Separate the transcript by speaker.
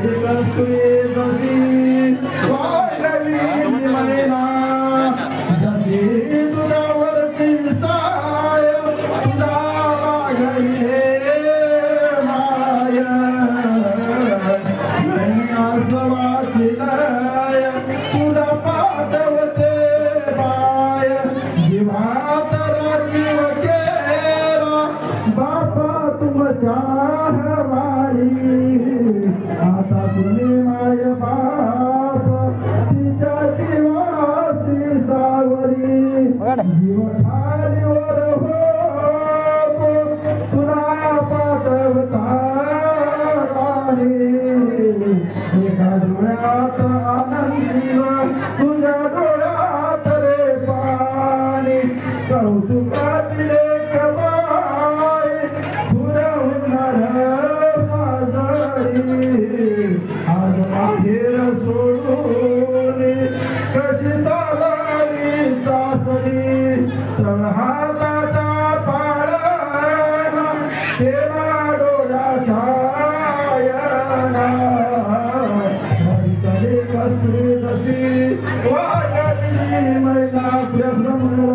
Speaker 1: कस्तुरी जशी वागली मैना जशी तुझ्यावरती साय तुझा वागली माय नाही आसवासिलाय तुझा पाठवते पाय जीवात जीव केला बापा तुमच्या हवाई आता तुम्ही माय बाप तिच्या जीवाची सावरी जीव खालीवर हो तुला पाठवता एका डोळ्यात आनंदी तुझ्या डोळ्यात रे पाणी कौतुकातले कमाई तुझ्या होणार साजरी आज बाहेर सोडून कशी चालली सासरी तळहाताचा पाळणा केला डोळ्याचा कस्तुरी जशी वागली मैना